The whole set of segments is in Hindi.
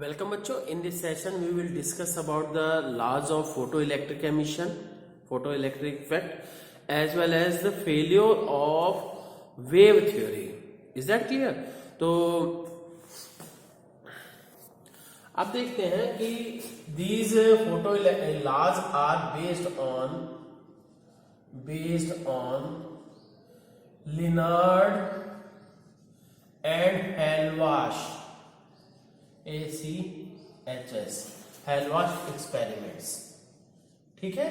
वेलकम बच्चों. In this session we will discuss about the laws of photoelectric emission, photoelectric effect, as well as the failure of wave theory. Is that clear? तो अब देखते हैं कि these photo laws are based on Lenard and Hallwachs ACHS Hallwachs experiments. ठीक है,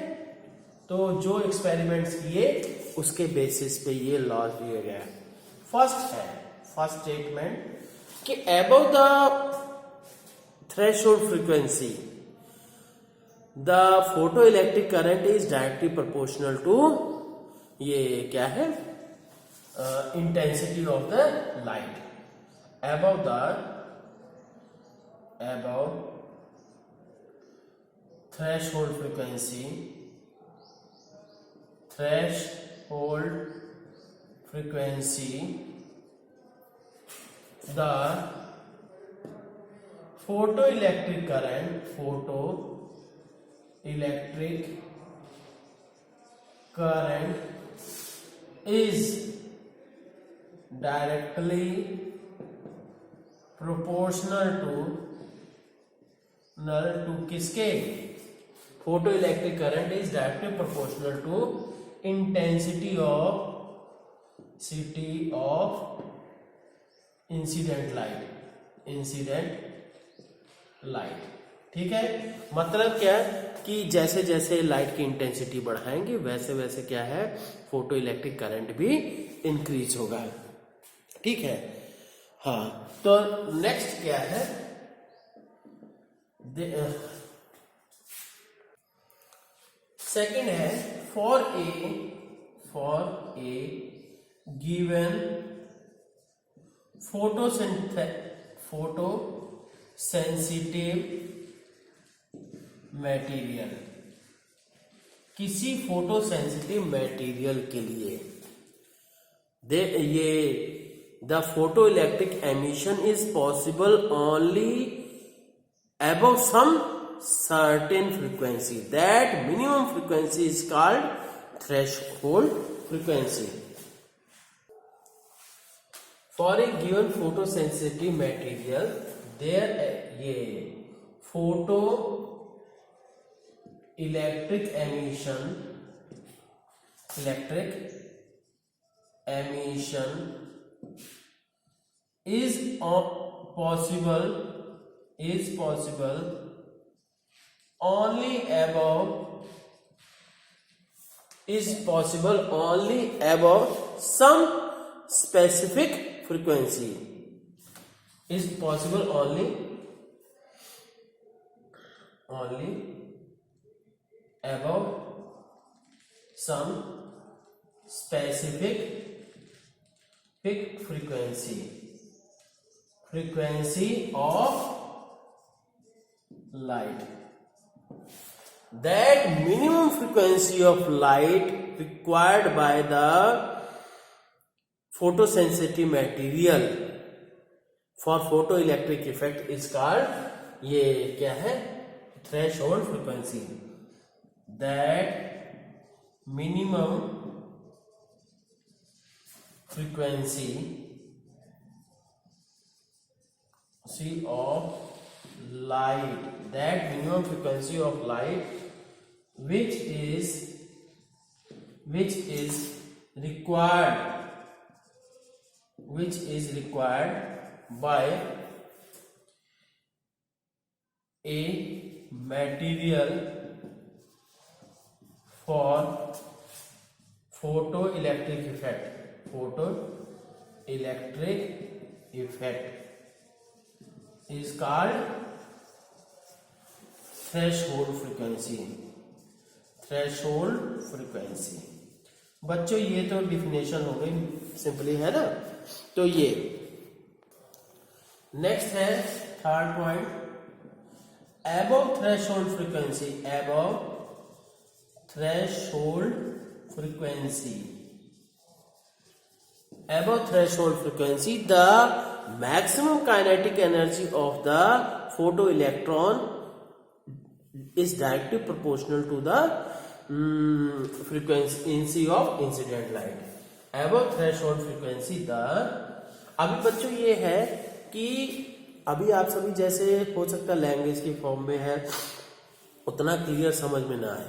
तो जो एक्सपेरिमेंट्स किए उसके बेसिस पे ये लॉज दिए गए. फर्स्ट स्टेटमेंट कि above the threshold frequency the photo electric current is directly proportional to, ये क्या है, intensity of the light. above threshold frequency the photoelectric current is directly proportional to किसके? Photo electric current is directly proportional to intensity of incident light. ठीक है, मतलब क्या है कि जैसे जैसे लाइट की इंटेंसिटी बढ़ाएंगे वैसे वैसे क्या है, फोटो इलेक्ट्रिक करंट भी इंक्रीज होगा. ठीक है. हाँ, तो नेक्स्ट क्या है, सेकंड है for a given photo sensitive material, किसी फोटो सेंसिटिव मटेरियल के लिए the photoelectric emission is possible only above some certain frequency. That minimum frequency is called threshold frequency. For a given photosensitive material, there ये photoelectric emission is possible only above some specific frequency. Is possible only above some specific frequency of light. That minimum frequency of light required by the photosensitive material for photoelectric effect is called, ये क्या है, threshold frequency. That minimum frequency of light, that minimum frequency of light which is required by a material for photoelectric effect is called threshold frequency. बच्चों ये तो डिफिनेशन हो गई, सिंपली है ना. तो ये नेक्स्ट है third point, above threshold frequency the maximum kinetic energy of the photoelectron is directly proportional to the frequency of incident light. Above threshold frequency the, अभी बच्चों ये है कि अभी आप सभी जैसे हो सकता है लैंग्वेज की फॉर्म में है उतना क्लियर समझ में ना आए.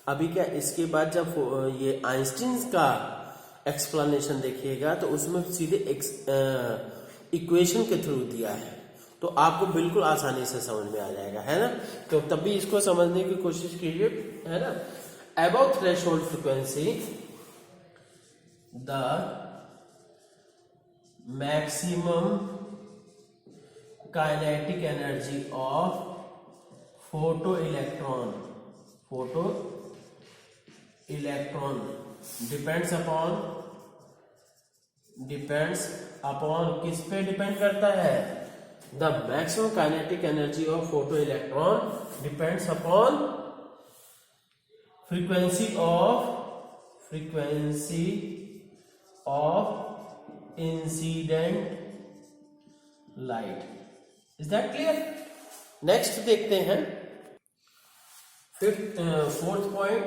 अभी क्या इसके बाद जब ये आइंस्टीन का एक्सप्लेनेशन देखिएगा तो उसमें सीधे इक्वेशन के थ्रू दिया है तो आपको बिल्कुल आसानी से समझ में आ जाएगा, है ना. तो तब भी इसको समझने की कोशिश कीजिए, है ना. Above threshold frequency the maximum kinetic energy of photo electron depends upon किस पे डिपेंड करता है. The maximum kinetic energy of photo electron depends upon frequency of incident light. Is that clear? Next देखते हैं fourth point.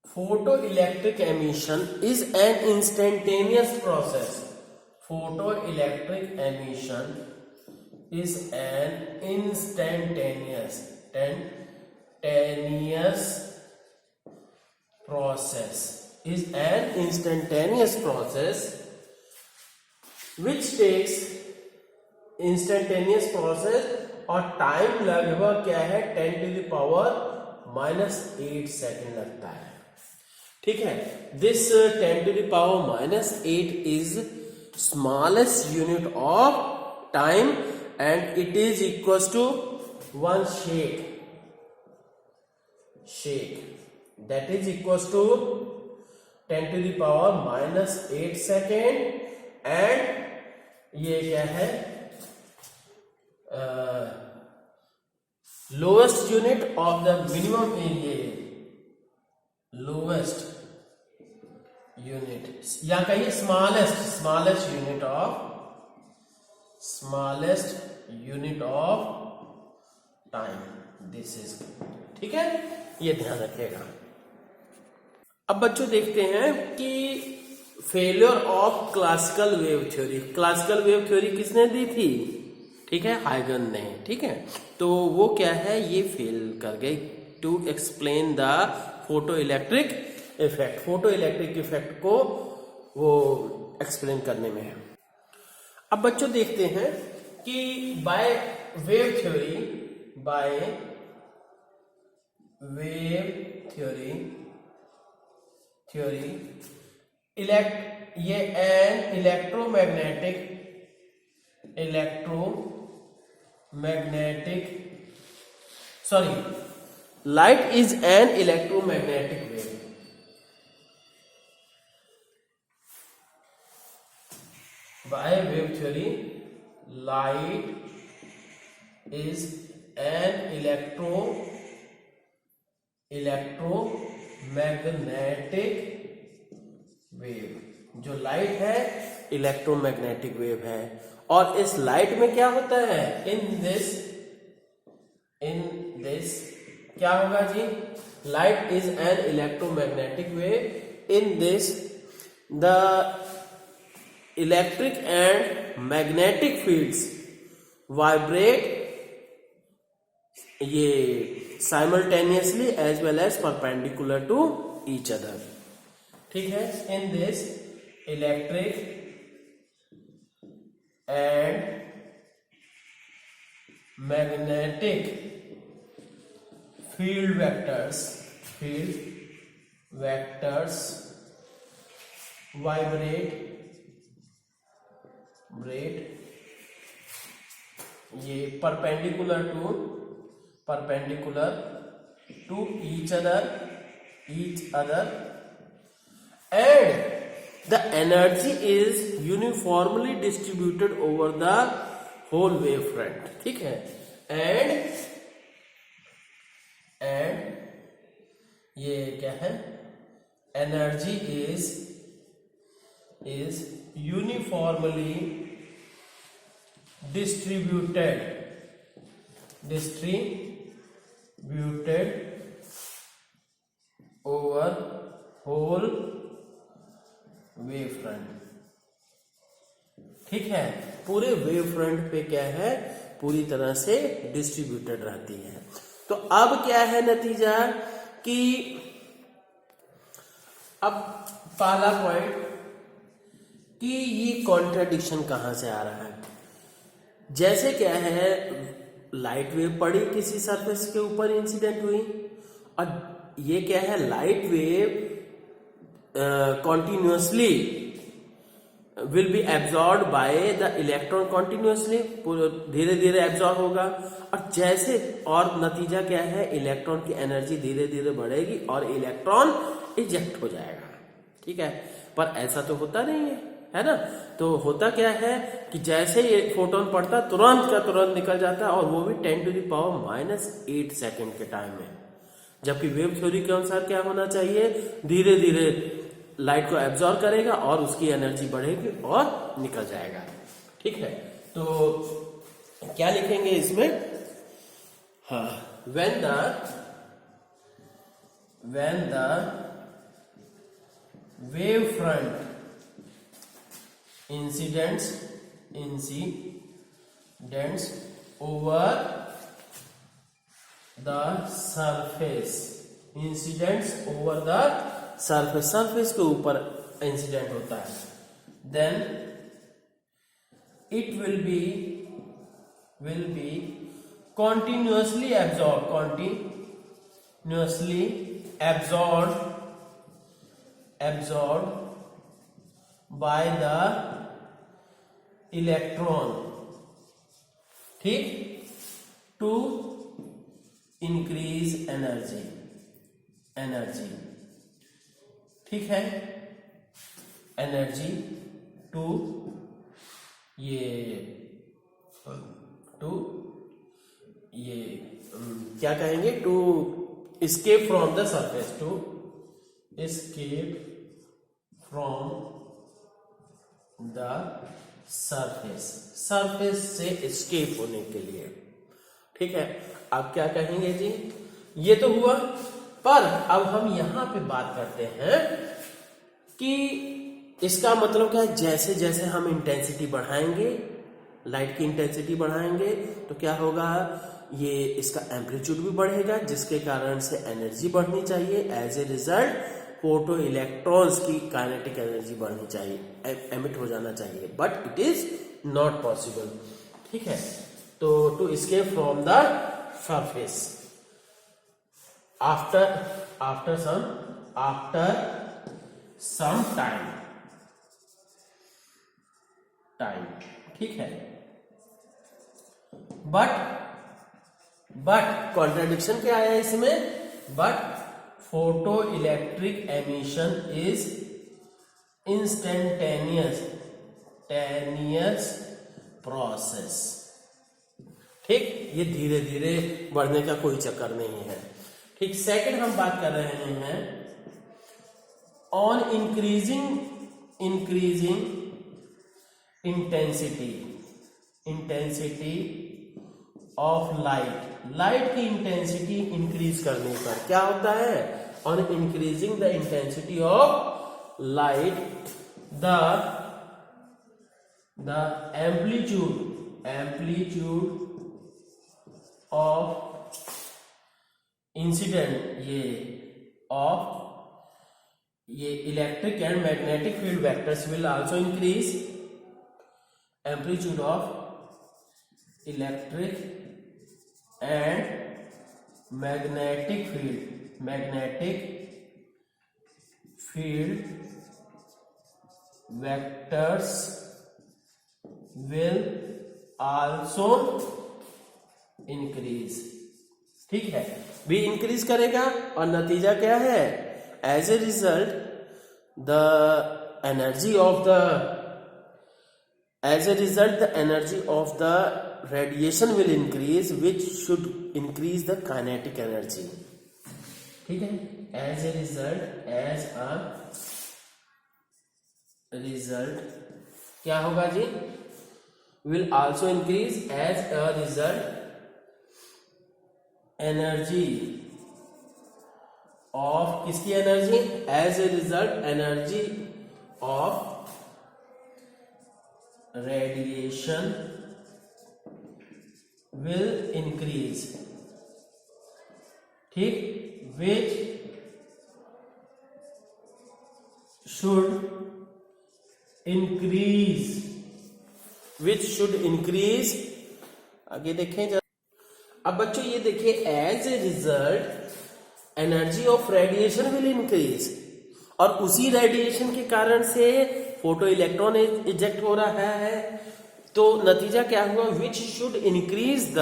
Photoelectric emission is an instantaneous process. Photoelectric emission is an instantaneous process which takes instantaneous process और टाइम लगभग क्या है 10 to the power -8 सेकेंड लगता है. ठीक है. This 10 to the power -8 is smallest unit of time and it is equals to one shake that is equals to 10 to the power -8 second and ये क्या है lowest unit of the minimum area, lowest unit या कहिए smallest unit of time. This is, ठीक है, ये ध्यान रखिएगा. अब बच्चों देखते हैं कि failure of classical wave theory. Classical wave theory किसने दी थी? ठीक है, हाइगन ने. ठीक है, तो वो क्या है, ये फेल कर गए to explain the photo electric effect. Photo electric effect को वो एक्सप्लेन करने में है. अब बच्चों देखते हैं कि बाय वेव थ्योरी ये N light is an electromagnetic wave. By wave theory, light is an electromagnetic wave. जो लाइट है इलेक्ट्रोमैग्नेटिक वेव है. और इस लाइट में क्या होता है, इन दिस क्या होगा जी, light is an electromagnetic wave. In this the electric and magnetic fields vibrate ये simultaneously as well as perpendicular to each other. ठीक है. In this electric and magnetic field vectors vibrate ये perpendicular to each other and the energy is uniformly distributed over the whole wavefront. ठीक है. and ये क्या है, energy is is uniformly distributed over whole wave front. ठीक है, पूरे वेव फ्रंट पे क्या है, पूरी तरह से डिस्ट्रीब्यूटेड रहती है। तो अब क्या है नतीजा कि अब पहला पॉइंट कि ये कॉन्ट्राडिक्शन कहां से आ रहा है। जैसे क्या है, लाइट वेव पड़ी किसी सरफेस के ऊपर इंसिडेंट हुई, और ये क्या है, light wave continuously will be absorb by the electron continuously, धीरे धीरे एब्जॉर्ब होगा। और जैसे, और नतीजा क्या है, इलेक्ट्रॉन की एनर्जी धीरे धीरे बढ़ेगी और इलेक्ट्रॉन इजेक्ट हो जाएगा। ठीक है, पर ऐसा तो होता नहीं है ना। तो होता क्या है कि जैसे ये फोटोन पड़ता तुरंत का तुरंत निकल जाता है, और वो भी 10⁻⁸ सेकेंड के टाइम में। जबकि वेव थ्योरी के अनुसार क्या होना चाहिए, धीरे धीरे लाइट को एब्जॉर्ब करेगा और उसकी एनर्जी बढ़ेगी और निकल जाएगा। ठीक है, तो क्या लिखेंगे इसमें, हाँ, when the wave front incidents over the surface के ऊपर इंसिडेंट होता है, then it will be continuously absorbed by the electron, ठीक, to increase energy, ठीक है, एनर्जी टू क्या कहेंगे, to escape from the surface, to escape from the surface से escape होने के लिए। ठीक है, अब क्या कहेंगे जी, ये तो हुआ, पर अब हम यहां पे बात करते हैं कि इसका मतलब क्या है। जैसे जैसे हम इंटेंसिटी बढ़ाएंगे, लाइट की इंटेंसिटी बढ़ाएंगे, तो क्या होगा, ये इसका एम्पलीट्यूड भी बढ़ेगा, जिसके कारण से एनर्जी बढ़नी चाहिए। As a result photo electrons की काइनेटिक एनर्जी बढ़नी चाहिए, एमिट हो जाना चाहिए, but it is not possible. ठीक है, तो to escape from the surface after some time, ठीक है, बट कॉन्ट्राडिक्शन क्या आया इसमें, but photo electric emission is instantaneous process. ठीक, ये धीरे धीरे बढ़ने का कोई चक्कर नहीं है। ठीक, सेकंड हम बात कर रहे हैं on increasing intensity of light की इंटेंसिटी इंक्रीज करने पर क्या होता है, on increasing the intensity of light the amplitude of incident ये electric and magnetic field vectors will also increase. Amplitude of electric and magnetic field vectors will also increase. ठीक है, भी इंक्रीज करेगा, और नतीजा क्या है, as a result the energy of the radiation will increase, which should increase the kinetic energy. ठीक है, एज ए रिजल्ट रिजल्ट क्या होगा जी, will also increase as a result energy of, किसकी एनर्जी, as a result energy of radiation will increase, ठीक, विच शुड इंक्रीज, आगे देखें जरा। अब बच्चों ये देखिए, as a result energy of radiation will increase, और उसी रेडिएशन के कारण से फोटो इलेक्ट्रॉन इजेक्ट हो रहा है, तो नतीजा क्या हुआ, which should increase the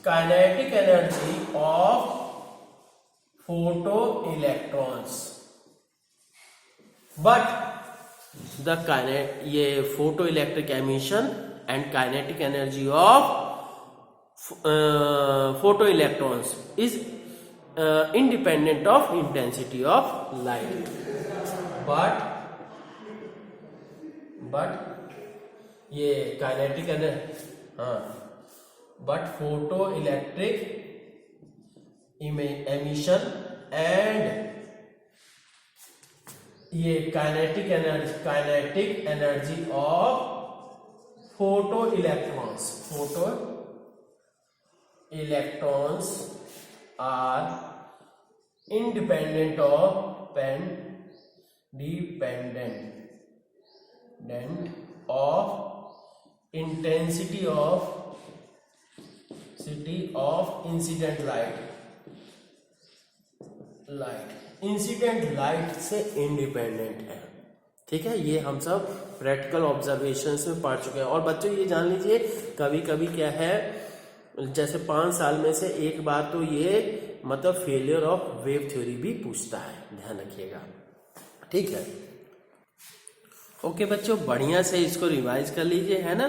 kinetic energy of photo electrons, but ये photo electric emission and kinetic energy of photo electrons is independent of intensity of light, but ये काइनेटिक एनर्जी, हाँ, but photo electric emission and ये kinetic energy of photo electrons are independent of intensity of incident light incident light से इंडिपेंडेंट है, ठीक है। ये हम सब प्रैक्टिकल ऑब्जर्वेशंस में पढ़ चुके हैं। और बच्चों ये जान लीजिए, कभी कभी क्या है, जैसे 5 साल में से एक बार तो ये मतलब फेलियर ऑफ वेव थ्योरी भी पूछता है, ध्यान रखिएगा, ठीक है। ओके बच्चों, बढ़िया से इसको रिवाइज कर लीजिए, है ना,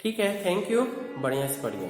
ठीक है। थैंक यू, बढ़िया से पढ़िए।